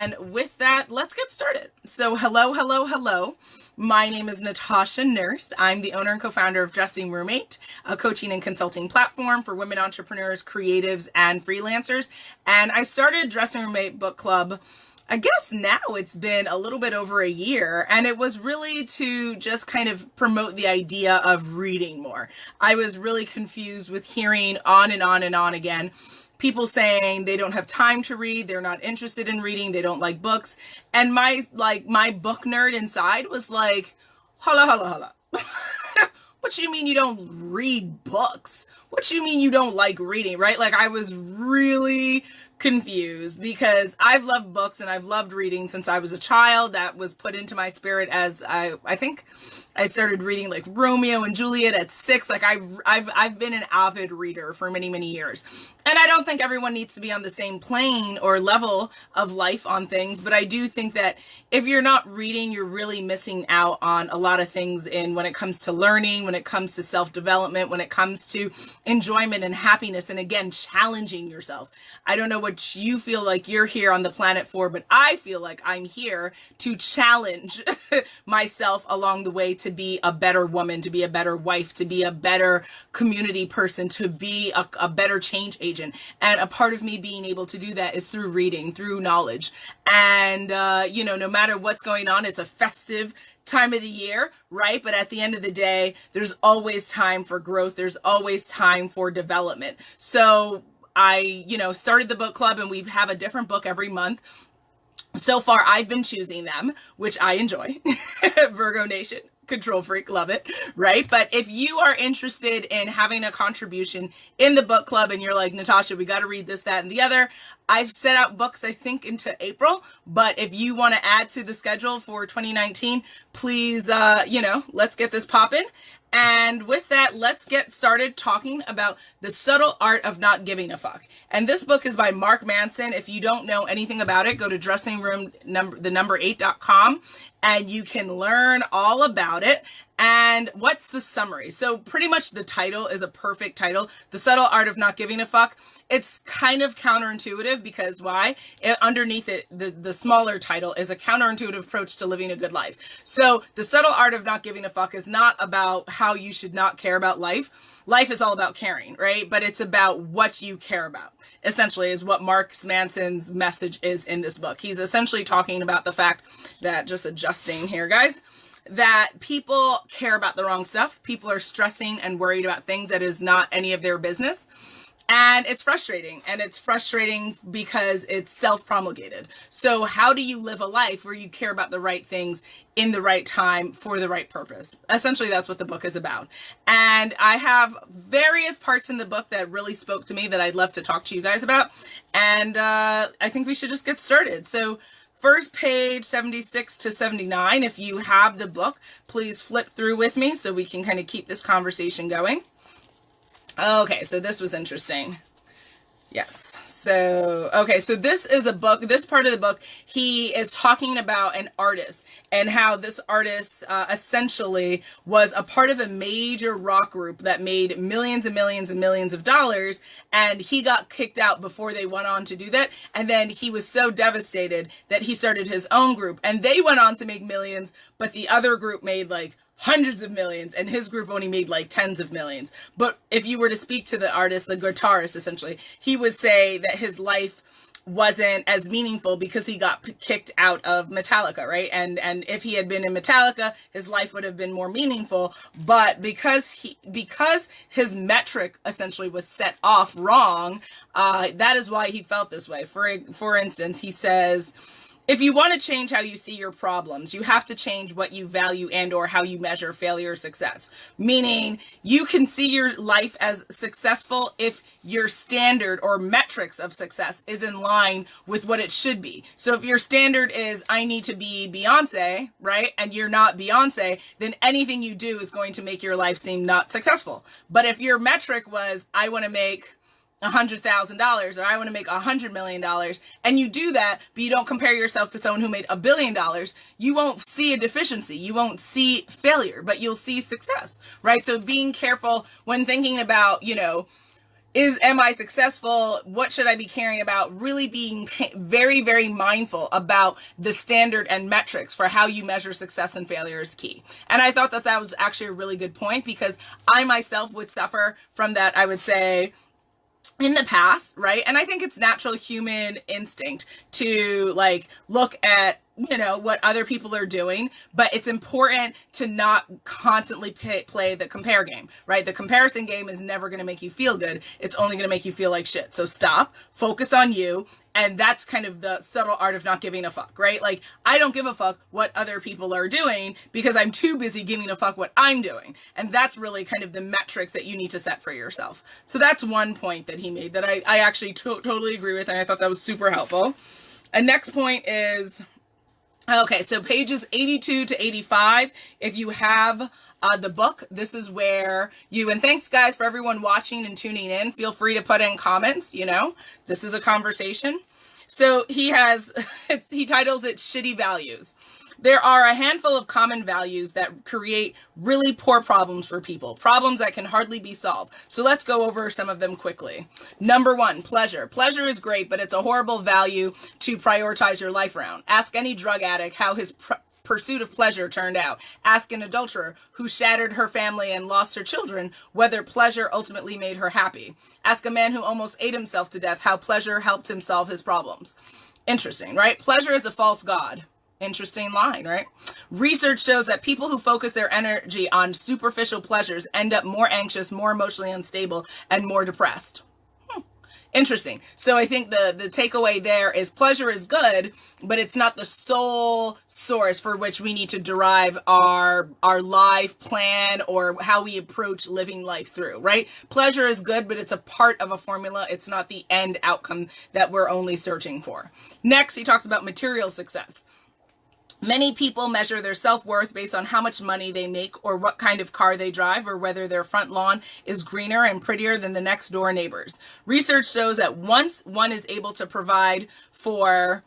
And with that, let's get started. So, hello, hello, hello. My name is Natasha Nurse. I'm the owner and co-founder of Dressing Roommate, a coaching and consulting platform for women entrepreneurs, creatives, and freelancers. And I started Dressing Roommate Book Club, I guess now it's been a little bit over a year, and it was really to just kind of promote the idea of reading more. I was really confused with hearing on and on and on again people saying they don't have time to read, they're not interested in reading, they don't like books. And my book nerd inside was like, holla, holla, holla. What you mean you don't read books? What you mean you don't like reading, right? Like, I was really confused because I've loved books and I've loved reading since I was a child. That was put into my spirit as I think I started reading like Romeo and Juliet at 6. Like, I've been an avid reader for many, many years. And I don't think everyone needs to be on the same plane or level of life on things, but I do think that if you're not reading, you're really missing out on a lot of things when it comes to learning, when it comes to self-development, when it comes to enjoyment and happiness, and again, challenging yourself. I don't know what you feel like you're here on the planet for, but I feel like I'm here to challenge myself along the way to be a better woman, to be a better wife, to be a better community person, to be a better change agent. And a part of me being able to do that is through reading, through knowledge. And, no matter what's going on, it's a festive time of the year, right? But at the end of the day, there's always time for growth. There's always time for development. So I, started the book club, and we have a different book every month. So far, I've been choosing them, which I enjoy. Virgo Nation, control freak, love it, right? But if you are interested in having a contribution in the book club and you're like, Natasha, we got to read this, that, and the other, I've set out books, I think, into April. But if you want to add to the schedule for 2019, please, let's get this popping. And with that, let's get started talking about the subtle art of not giving a fuck. And this book is by Mark Manson. If you don't know anything about it, go to dressingroom8.com and you can learn all about it. And what's the summary? So pretty much the title is a perfect title. The subtle art of not giving a fuck. It's kind of counterintuitive because why? Underneath it, the smaller title is a counterintuitive approach to living a good life. So the subtle art of not giving a fuck is not about how you should not care about life. Life is all about caring, right? But it's about what you care about, essentially, is what Mark Manson's message is in this book. He's essentially talking about the fact that, just adjusting here, guys, that people care about the wrong stuff. People are stressing and worried about things that is not any of their business. And it's frustrating. And it's frustrating because it's self-promulgated. So how do you live a life where you care about the right things in the right time for the right purpose? Essentially, that's what the book is about. And I have various parts in the book that really spoke to me that I'd love to talk to you guys about. And I think we should just get started. So first page 76 to 79, if you have the book, please flip through with me so we can kind of keep this conversation going. Okay, so this was interesting. Yes. So this is a book, this part of the book, he is talking about an artist and how this artist essentially was a part of a major rock group that made millions and millions and millions of dollars. And he got kicked out before they went on to do that. And then he was so devastated that he started his own group and they went on to make millions, but the other group made like hundreds of millions, and his group only made like tens of millions. But if you were to speak to the artist, the guitarist, essentially, he would say that his life wasn't as meaningful because he got kicked out of Metallica, right? And if he had been in Metallica, his life would have been more meaningful. But because his metric essentially was set off wrong, that is why he felt this way. For instance, he says, if you want to change how you see your problems, you have to change what you value and or how you measure failure or success. Meaning you can see your life as successful if your standard or metrics of success is in line with what it should be. So if your standard is, I need to be Beyonce, right? And you're not Beyonce, then anything you do is going to make your life seem not successful. But if your metric was, I want to make $100,000 or I want to make $100 million, and you do that, but you don't compare yourself to someone who made $1 billion, you won't see a deficiency. You won't see failure, but you'll see success, right? So being careful when thinking about, am I successful? What should I be caring about? Really being very, very mindful about the standard and metrics for how you measure success and failure is key. And I thought that that was actually a really good point, because I myself would suffer from that, I would say, in the past, right? And I think it's natural human instinct to like look at, you know, what other people are doing, but it's important to not constantly play the compare game, right? The comparison game is never going to make you feel good. It's only going to make you feel like shit. So stop, focus on you. And that's kind of the subtle art of not giving a fuck, right? Like, I don't give a fuck what other people are doing because I'm too busy giving a fuck what I'm doing. And that's really kind of the metrics that you need to set for yourself. So that's one point that he made that I actually totally agree with. And I thought that was super helpful. And next point is, okay, so pages 82 to 85, if you have the book, this is where you, and thanks guys for everyone watching and tuning in. Feel free to put in comments, you know, this is a conversation. So he has, he titles it Shitty Values. There are a handful of common values that create really poor problems for people, problems that can hardly be solved. So let's go over some of them quickly. Number one, pleasure. Pleasure is great, but it's a horrible value to prioritize your life around. Ask any drug addict how his pursuit of pleasure turned out. Ask an adulterer who shattered her family and lost her children whether pleasure ultimately made her happy. Ask a man who almost ate himself to death how pleasure helped him solve his problems. Interesting, right? Pleasure is a false god. Interesting line, right? Research shows that people who focus their energy on superficial pleasures end up more anxious, more emotionally unstable, and more depressed. Interesting. So I think the takeaway there is pleasure is good, but it's not the sole source for which we need to derive our life plan or how we approach living life through, right? Pleasure is good, but it's a part of a formula. It's not the end outcome that we're only searching for. Next, he talks about material success. Many people measure their self-worth based on how much money they make or what kind of car they drive or whether their front lawn is greener and prettier than the next door neighbors. Research shows that once one is able to provide for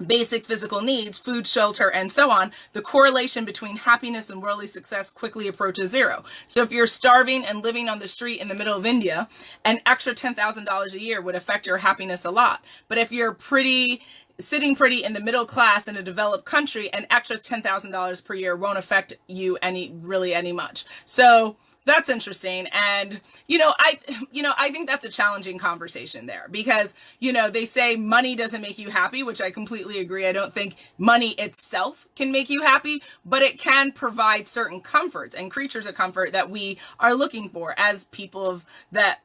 basic physical needs, food, shelter, and so on, the correlation between happiness and worldly success quickly approaches zero. So if you're starving and living on the street in the middle of India, an extra $10,000 a year would affect your happiness a lot. But if you're sitting pretty in the middle class in a developed country, an extra $10,000 per year won't affect you any much. So that's interesting. And, I think that's a challenging conversation there because, they say money doesn't make you happy, which I completely agree. I don't think money itself can make you happy, but it can provide certain comforts and creatures of comfort that we are looking for as people of that,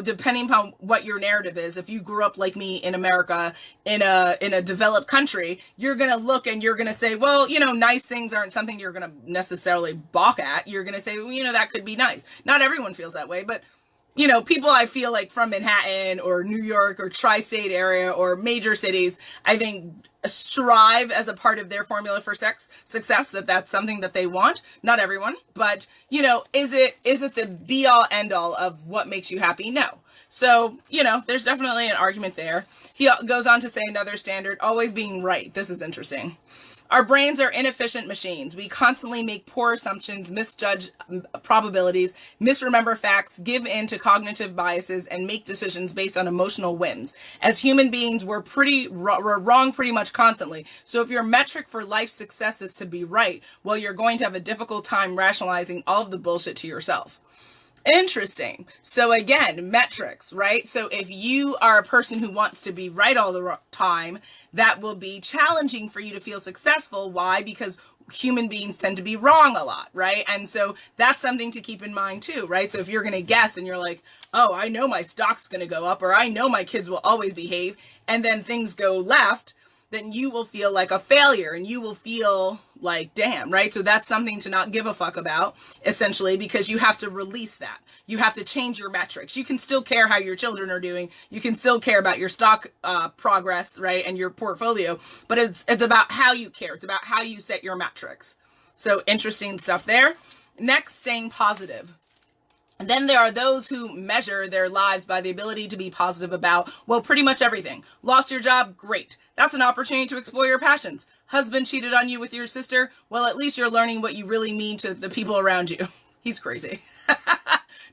depending upon what your narrative is. If you grew up like me in America, in a developed country, you're going to look and you're going to say, well, nice things aren't something you're going to necessarily balk at. You're going to say, well, that could be nice. Not everyone feels that way, but people I feel like from Manhattan or New York or tri-state area or major cities, I think strive as a part of their formula for success, that's something that they want. Not everyone, but is it the be all end all of what makes you happy? No. So, there's definitely an argument there. He goes on to say another standard, always being right. This is interesting. Our brains are inefficient machines. We constantly make poor assumptions, misjudge probabilities, misremember facts, give in to cognitive biases, and make decisions based on emotional whims. As human beings, we're wrong pretty much constantly. So if your metric for life success is to be right, well, you're going to have a difficult time rationalizing all of the bullshit to yourself. Interesting. So again, metrics, right? So if you are a person who wants to be right all the time, that will be challenging for you to feel successful. Why? Because human beings tend to be wrong a lot, right? And so that's something to keep in mind too, right? So if you're going to guess and you're like, oh, I know my stock's going to go up, or I know my kids will always behave, and then things go left, then you will feel like a failure and you will feel like, damn, right? So that's something to not give a fuck about, essentially, because you have to release that. You have to change your metrics. You can still care how your children are doing. You can still care about your stock progress, right? And your portfolio, but it's about how you care. It's about how you set your metrics. So interesting stuff there. Next, staying positive. And then there are those who measure their lives by the ability to be positive about, well, pretty much everything. Lost your job? Great. That's an opportunity to explore your passions. Husband cheated on you with your sister? Well, at least you're learning what you really mean to the people around you. He's crazy.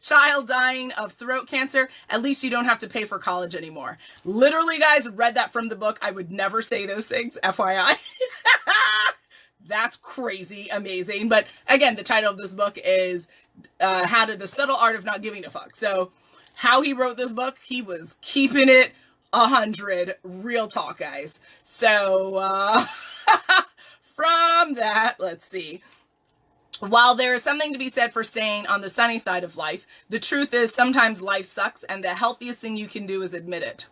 child dying of throat cancer, at least you don't have to pay for college anymore. Literally, guys, read that from the book. I would never say those things, FYI. That's crazy amazing. But again, the title of this book is The Subtle Art of Not Giving a Fuck. So how he wrote this book, he was keeping it 100, real talk, guys. So from that, let's see. While there is something to be said for staying on the sunny side of life, the truth is sometimes life sucks, and the healthiest thing you can do is admit it.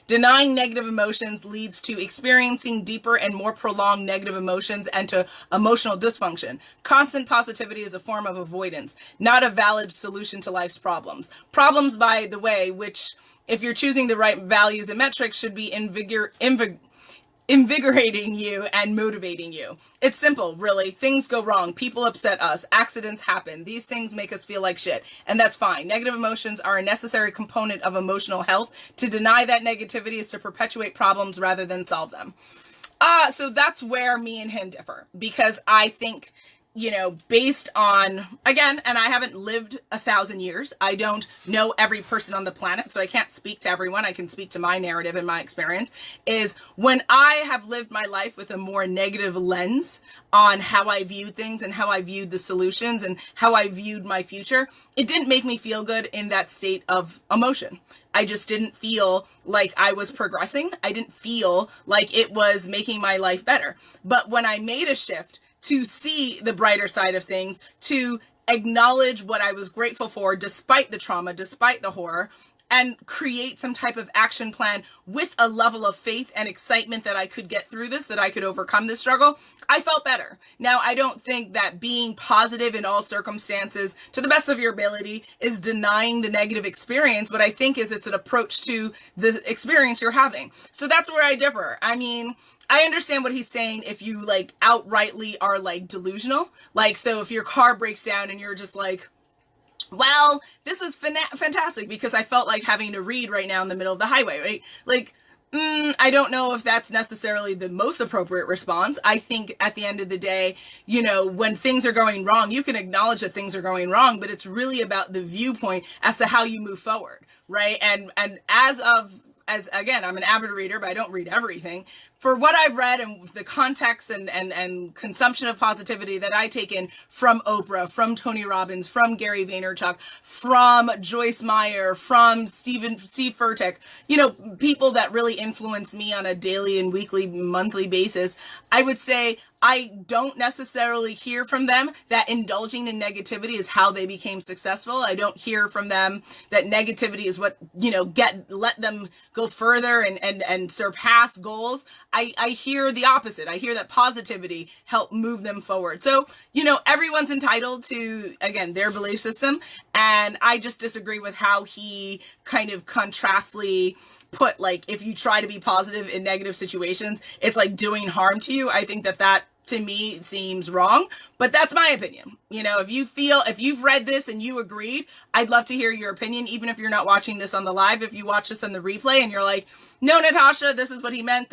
Denying negative emotions leads to experiencing deeper and more prolonged negative emotions and to emotional dysfunction. Constant positivity is a form of avoidance, not a valid solution to life's problems. Problems, by the way, which, if you're choosing the right values and metrics, should be invigorating you and motivating you. It's simple, really. Things go wrong. People upset us. Accidents happen. These things make us feel like shit. And that's fine. Negative emotions are a necessary component of emotional health. To deny that negativity is to perpetuate problems rather than solve them. So that's where me and him differ. Because I think, you know, based on, again, and I haven't lived 1,000 years. I don't know every person on the planet, so I can't speak to everyone. I can speak to my narrative and my experience. Is when I have lived my life with a more negative lens on how I viewed things and how I viewed the solutions and how I viewed my future, it didn't make me feel good in that state of emotion. I just didn't feel like I was progressing. I didn't feel like it was making my life better. But when I made a shift to see the brighter side of things, to acknowledge what I was grateful for despite the trauma, despite the horror, and create some type of action plan with a level of faith and excitement that I could get through this, that I could overcome this struggle, I felt better. Now, I don't think that being positive in all circumstances to the best of your ability is denying the negative experience. What I think is it's an approach to the experience you're having. So that's where I differ. I mean, I understand what he's saying if you like outrightly are like delusional. Like, so if your car breaks down and you're just like, well, this is fantastic because I felt like having to read right now in the middle of the highway, right? Like, I don't know if that's necessarily the most appropriate response. I think at the end of the day, you know, when things are going wrong, you can acknowledge that things are going wrong, but it's really about the viewpoint as to how you move forward, right? And as again, I'm an avid reader, but I don't read everything. For what I've read and the context and consumption of positivity that I take in from Oprah, from Tony Robbins, from Gary Vaynerchuk, from Joyce Meyer, from Steve Furtick, you know, people that really influence me on a daily and weekly, monthly basis, I would say I don't necessarily hear from them that indulging in negativity is how they became successful. I don't hear from them that negativity is what, you know, let them go further and surpass goals. I hear the opposite. I hear that positivity helped move them forward. So, you know, everyone's entitled to, again, their belief system. And I just disagree with how he kind of contrastly put, like, if you try to be positive in negative situations, it's like doing harm to you. I think that to me seems wrong, but that's my opinion. You know, if you've read this and you agreed, I'd love to hear your opinion, even if you're not watching this on the live. If you watch this on the replay and you're like, no, Natasha, this is what he meant,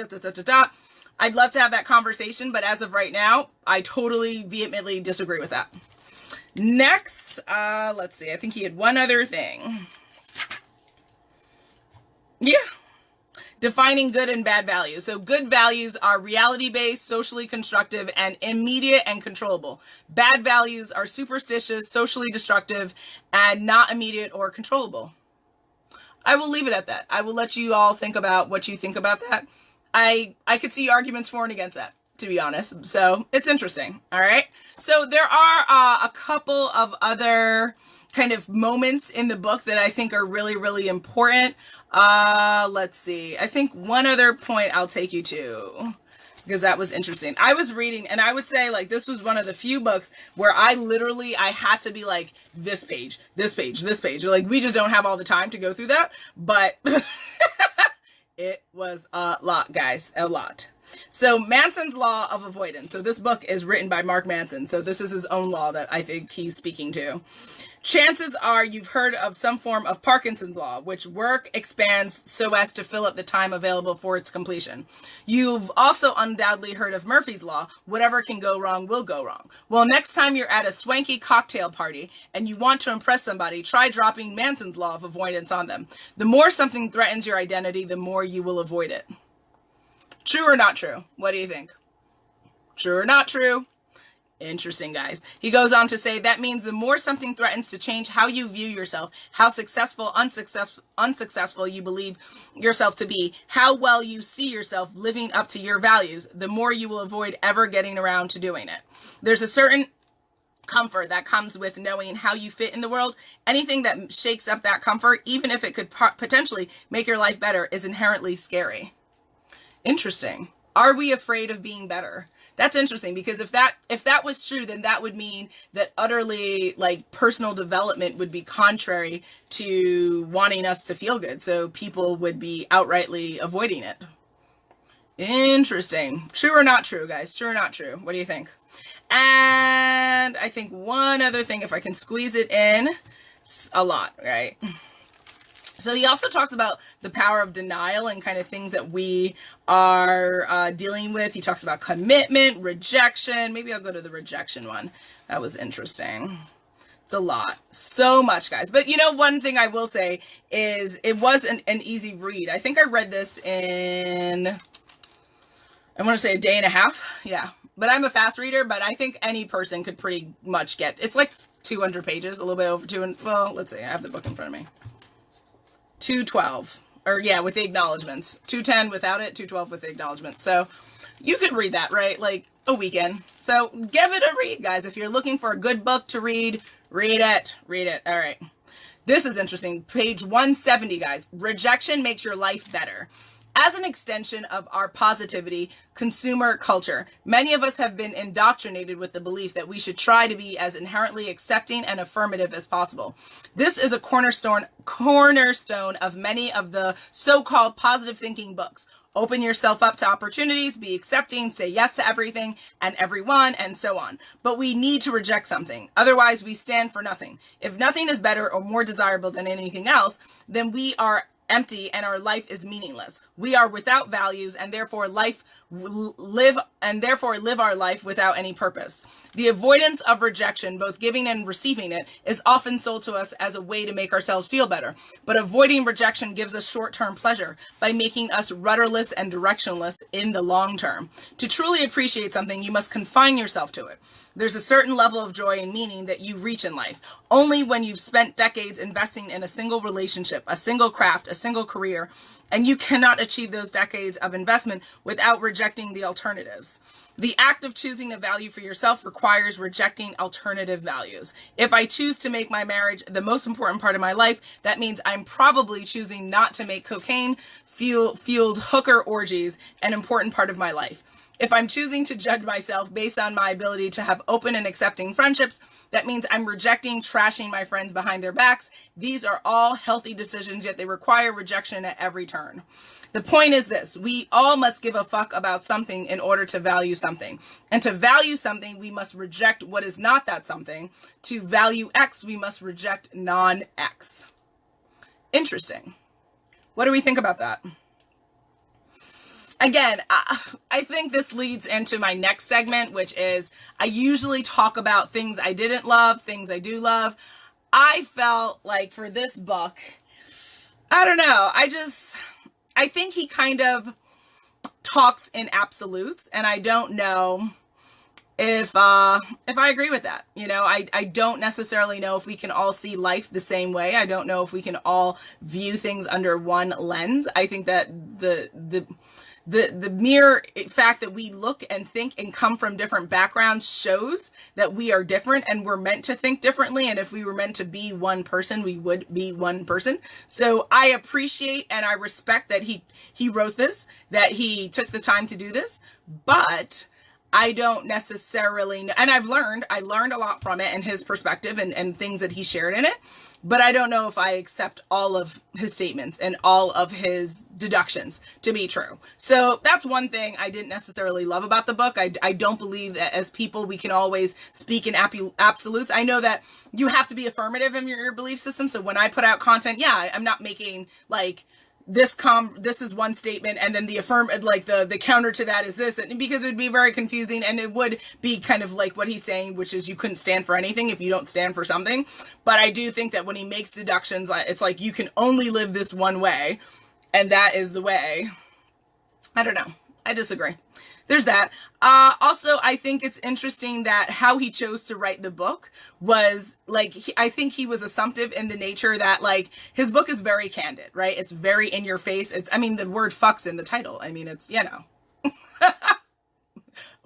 I'd love to have that conversation, but as of right now, I totally vehemently disagree with that. Next, let's see, I think he had one other thing. Yeah. Defining good and bad values. So good values are reality-based, socially constructive, and immediate and controllable. Bad values are superstitious, socially destructive, and not immediate or controllable. I will leave it at that. I will let you all think about what you think about that. I could see arguments for and against that, to be honest. So it's interesting. All right. So there are a couple of other kind of moments in the book that I think are really, really important. Let's see. I think one other point I'll take you to, because that was interesting. I was reading, and I would say, like, this was one of the few books where I had to be like, this page, this page, this page. Like, we just don't have all the time to go through that, but it was a lot, guys, a lot. So Manson's law of avoidance. So this book is written by Mark Manson. So this is his own law that I think he's speaking to. Chances are you've heard of some form of Parkinson's law, which work expands so as to fill up the time available for its completion. You've also undoubtedly heard of Murphy's law. Whatever can go wrong will go wrong. Well, next time you're at a swanky cocktail party and you want to impress somebody, try dropping Manson's law of avoidance on them. The more something threatens your identity, the more you will avoid it. True or not true? What do you think? True or not true? Interesting, guys. He goes on to say that means the more something threatens to change how you view yourself, how successful, unsuccessful you believe yourself to be, how well you see yourself living up to your values, the more you will avoid ever getting around to doing it. There's a certain comfort that comes with knowing how you fit in the world. Anything that shakes up that comfort, even if it could potentially make your life better, is inherently scary. Interesting. Are we afraid of being better? That's interesting, because if that was true, then that would mean that utterly, like, personal development would be contrary to wanting us to feel good. So people would be outrightly avoiding it. Interesting. True or not true, guys? True or not true? What do you think? And I think one other thing, if I can squeeze it in, a lot, right? So he also talks about the power of denial and kind of things that we are dealing with. He talks about commitment, rejection. Maybe I'll go to the rejection one. That was interesting. It's a lot. So much, guys. But you know, one thing I will say is it was an easy read. I think I read this in, I want to say, a day and a half. Yeah. But I'm a fast reader, but I think any person could pretty much get, it's like 200 pages, a little bit over 200. Well, let's see. I have the book in front of me. 212, or yeah, with the acknowledgments. 210 without it, 212 with the acknowledgments. So you could read that, right? Like a weekend. So give it a read, guys. If you're looking for a good book to read, read it. Read it. All right. This is interesting. Page 170, guys. Rejection makes your life better. As an extension of our positivity consumer culture, many of us have been indoctrinated with the belief that we should try to be as inherently accepting and affirmative as possible. This is a cornerstone of many of the so-called positive thinking books. Open yourself up to opportunities, be accepting, say yes to everything and everyone, and so on. But we need to reject something. Otherwise, we stand for nothing. If nothing is better or more desirable than anything else, then we are empty and our life is meaningless. We are without values and therefore live our life without any purpose. The avoidance of rejection, both giving and receiving it, is often sold to us as a way to make ourselves feel better. But avoiding rejection gives us short-term pleasure by making us rudderless and directionless in the long term. To truly appreciate something, you must confine yourself to it. There's a certain level of joy and meaning that you reach in life only when you've spent decades investing in a single relationship, a single craft, a single career, and you cannot achieve those decades of investment without rejecting the alternatives. The act of choosing a value for yourself requires rejecting alternative values. If I choose to make my marriage the most important part of my life, that means I'm probably choosing not to make cocaine-fueled hooker orgies an important part of my life. If I'm choosing to judge myself based on my ability to have open and accepting friendships, that means I'm rejecting trashing my friends behind their backs. These are all healthy decisions, yet they require rejection at every turn. The point is this: we all must give a fuck about something in order to value something. And to value something, we must reject what is not that something. To value X, we must reject non-X. Interesting. What do we think about that? Again, I think this leads into my next segment, which is I usually talk about things I didn't love, things I do love. I felt like for this book, I don't know. I think he kind of talks in absolutes, and I don't know if I agree with that. You know, I don't necessarily know if we can all see life the same way. I don't know if we can all view things under one lens. I think that the mere fact that we look and think and come from different backgrounds shows that we are different and we're meant to think differently. And if we were meant to be one person, we would be one person. So I appreciate and I respect that he wrote this, that he took the time to do this. But I don't necessarily know, and I learned a lot from it and his perspective and things that he shared in it, but I don't know if I accept all of his statements and all of his deductions to be true. So that's one thing I didn't necessarily love about the book. I don't believe that as people we can always speak in absolutes. I know that you have to be affirmative in your belief system. So when I put out content, yeah, I'm not making like this is one statement and then the the counter to that is this, and because it would be very confusing and it would be kind of like what he's saying, which is you couldn't stand for anything if you don't stand for something. But I do think that when he makes deductions, it's like you can only live this one way and that is the way. I don't know. I disagree. There's that. Also, I think it's interesting that how he chose to write the book was like, I think he was assumptive in the nature that like his book is very candid, right? It's very in your face. I mean, the word fuck's in the title. I mean, it's,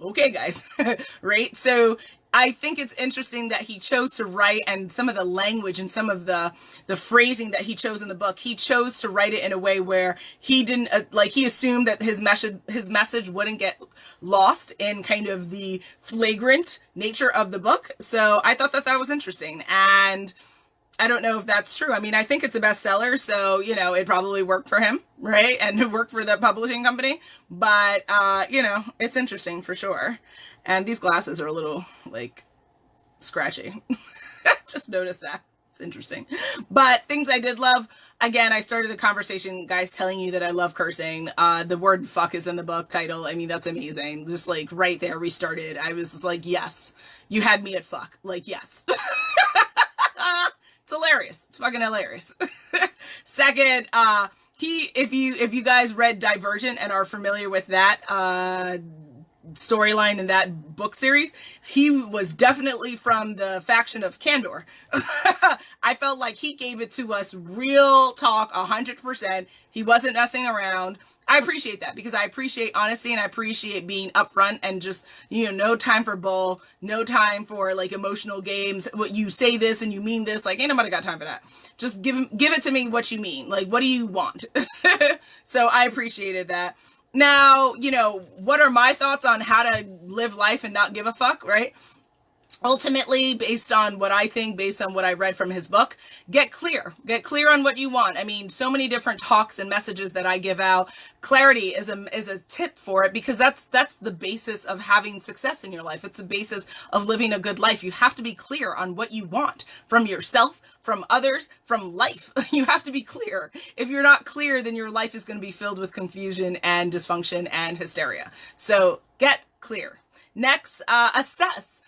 okay, guys, right? So I think it's interesting that he chose to write, and some of the language and some of the phrasing that he chose in the book, he chose to write it in a way where he didn't he assumed that his message wouldn't get lost in kind of the flagrant nature of the book. So I thought that was interesting, and I don't know if that's true. I mean, I think it's a bestseller, so, it probably worked for him, right? And it worked for the publishing company, but, it's interesting for sure. And these glasses are a little, scratchy. Just noticed that. It's interesting. But things I did love, again, I started the conversation, guys, telling you that I love cursing. The word fuck is in the book title. I mean, that's amazing. Just, right there, we started. I was just like, yes, you had me at fuck. Yes. It's hilarious. It's fucking hilarious. Second, if you guys read Divergent and are familiar with that storyline in that book series, he was definitely from the faction of Candor. I felt like he gave it to us real talk, 100%. He wasn't messing around. I appreciate that because I appreciate honesty and I appreciate being upfront and just, no time for bull, no time for emotional games. What you say this and you mean this, ain't nobody got time for that. Just give it to me what you mean. What do you want? So I appreciated that. Now, what are my thoughts on how to live life and not give a fuck, right? Ultimately, based on what I think, based on what I read from his book, get clear on what you want. I mean, so many different talks and messages that I give out. Clarity is a tip for it because that's the basis of having success in your life. It's the basis of living a good life. You have to be clear on what you want from yourself, from others, from life. You have to be clear. If you're not clear, then your life is going to be filled with confusion and dysfunction and hysteria. So get clear. Next, assess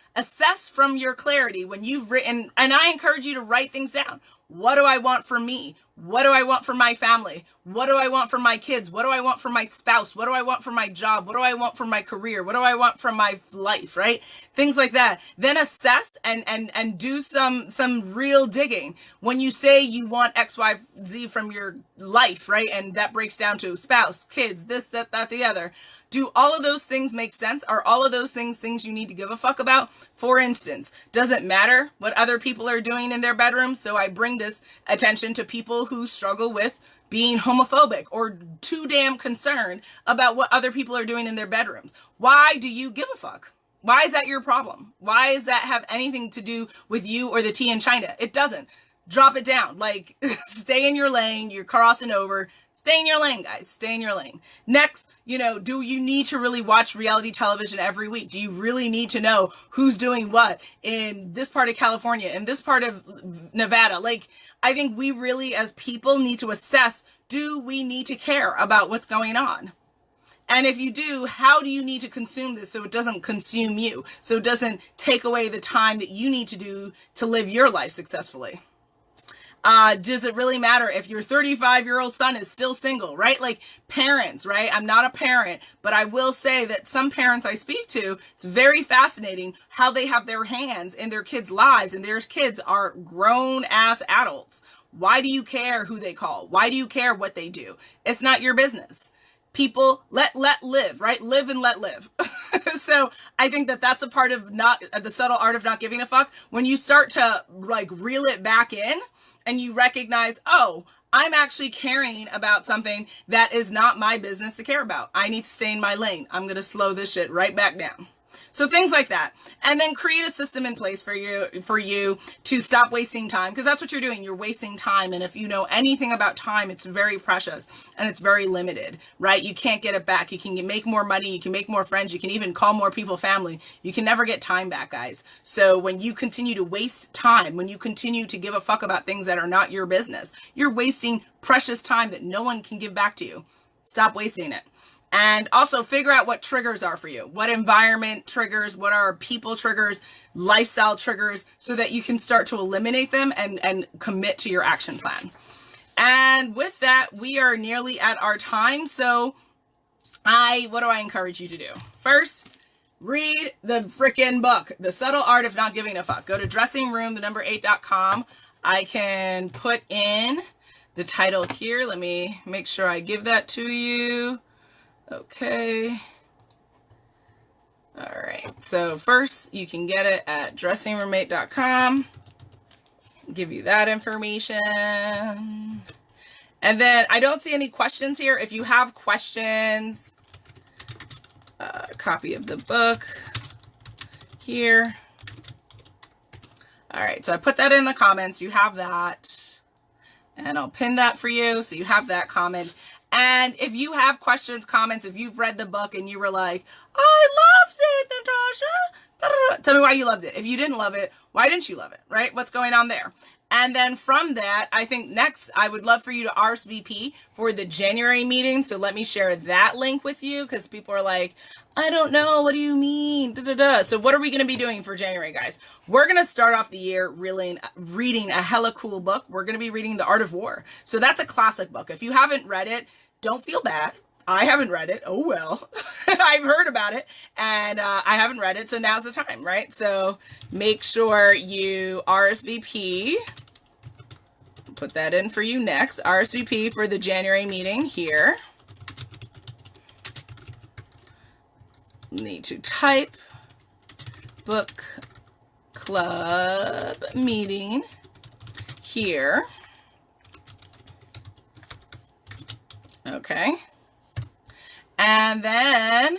from your clarity when you've written, and I encourage you to write things down. What do I want for me? What do I want for my family? What do I want for my kids? What do I want for my spouse? What do I want for my job? What do I want for my career? What do I want for my life, right? Things like that. Then assess and do some real digging. When you say you want X, Y, Z from your life, right? And that breaks down to spouse, kids, this, that, the other. Do all of those things make sense? Are all of those things you need to give a fuck about? For instance, does it matter what other people are doing in their bedrooms? So I bring this attention to people who struggle with being homophobic or too damn concerned about what other people are doing in their bedrooms. Why do you give a fuck? Why is that your problem? Why does that have anything to do with you or the tea in China? It doesn't. Drop it down. Stay in your lane. You're crossing over. Stay in your lane, guys. Stay in your lane. Next, do you need to really watch reality television every week? Do you really need to know who's doing what in this part of California, in this part of Nevada? I think we really, as people, need to assess, do we need to care about what's going on? And if you do, how do you need to consume this so it doesn't consume you? So it doesn't take away the time that you need to do to live your life successfully? Does it really matter if your 35-year-old son is still single, right? Parents, right? I'm not a parent, but I will say that some parents I speak to, it's very fascinating how they have their hands in their kids' lives, and their kids are grown-ass adults. Why do you care who they call? Why do you care what they do? It's not your business. People, let live, right? Live and let live. So I think that's a part of the subtle art of not giving a fuck. When you start to reel it back in and you recognize, oh, I'm actually caring about something that is not my business to care about. I need to stay in my lane. I'm going to slow this shit right back down. So things like that. And then create a system in place for you to stop wasting time, because that's what you're doing. You're wasting time. And if you know anything about time, it's very precious and it's very limited, right? You can't get it back. You can make more money. You can make more friends. You can even call more people family. You can never get time back, guys. So when you continue to waste time, when you continue to give a fuck about things that are not your business, you're wasting precious time that no one can give back to you. Stop wasting it. And also figure out what triggers are for you. What environment triggers, what are people triggers, lifestyle triggers, so that you can start to eliminate them and commit to your action plan. And with that, we are nearly at our time. So what do I encourage you to do? First, read the freaking book, The Subtle Art of Not Giving a Fuck. Go to dressingroom8.com. I can put in the title here. Let me make sure I give that to you. Okay. All right. So first, you can get it at dressingroom8.com. Give you that information. And then I don't see any questions here. If you have questions, a copy of the book here. All right. So I put that in the comments. You have that. And I'll pin that for you. So you have that comment. And if you have questions, comments, if you've read the book and you were like, I loved it, Natasha, tell me why you loved it. If you didn't love it, why didn't you love it, right? What's going on there? And then from that, I think next, I would love for you to RSVP for the January meeting. So let me share that link with you, because people are like, I don't know. What do you mean? So what are we going to be doing for January, guys? We're going to start off the year really reading a hella cool book. We're going to be reading The Art of War. So that's a classic book. If you haven't read it, don't feel bad. I haven't read it. Oh, well, I've heard about it and I haven't read it. So now's the time, right? So make sure you RSVP. Put that in for you next. RSVP for the January meeting here. Need to type book club meeting here. Okay. And then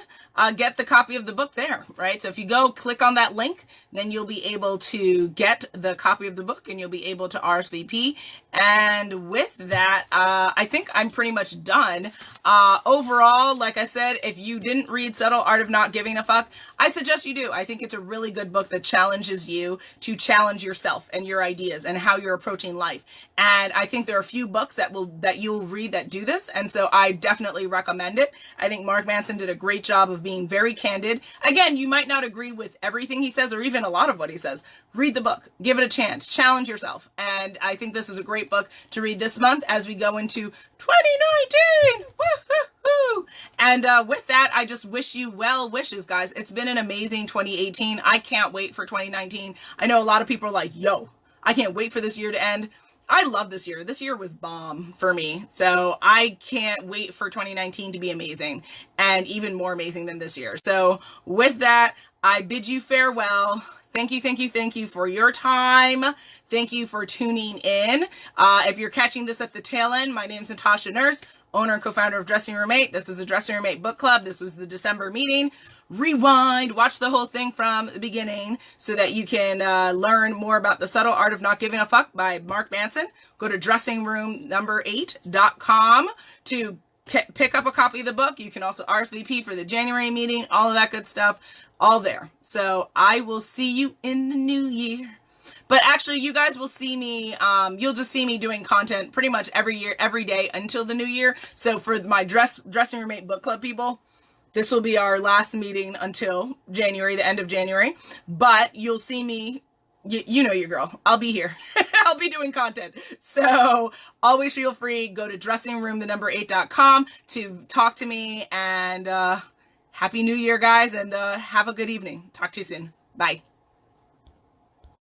get the copy of the book there, right? So if you go click on that link, then you'll be able to get the copy of the book and you'll be able to RSVP. And with that, I think I'm pretty much done. Overall, like I said, if you didn't read Subtle Art of Not Giving a Fuck, I suggest you do. I think it's a really good book that challenges you to challenge yourself and your ideas and how you're approaching life. And I think there are a few books that you'll read that do this. And so I definitely recommend it. I think Mark Manson did a great job of being very candid. Again, you might not agree with everything he says or even a lot of what he says. Read the book, give it a chance, challenge yourself. And I think this is a great book to read this month as we go into 2019. Woo-hoo-hoo. And with that, I just wish you well wishes, guys. It's been an amazing 2018. I can't wait for 2019. I know a lot of people are like, yo, I can't wait for this year to end. I love this year. This year was bomb for me. So I can't wait for 2019 to be amazing and even more amazing than this year. So with that, I bid you farewell. Thank you, thank you, thank you for your time. Thank you for tuning in. If you're catching this at the tail end, my name's Natasha Nurse, owner and co-founder of Dressing Room 8. This was the Dressing Room 8 book club. This was the December meeting. Rewind, watch the whole thing from the beginning so that you can learn more about The Subtle Art of Not Giving a Fuck by Mark Manson. Go to dressingroom8.com to pick up a copy of the book. You can also RSVP for the January meeting, all of that good stuff, all there. So I will see you in the new year. But actually, you guys will see me, you'll just see me doing content pretty much every year, every day until the new year. So for my Dressing Room 8 book club people, this will be our last meeting until January, the end of January. But you'll see me, you know your girl. I'll be here. I'll be doing content. So always feel free. Go to dressingroom8.com to talk to me. And Happy New Year, guys. And have a good evening. Talk to you soon. Bye.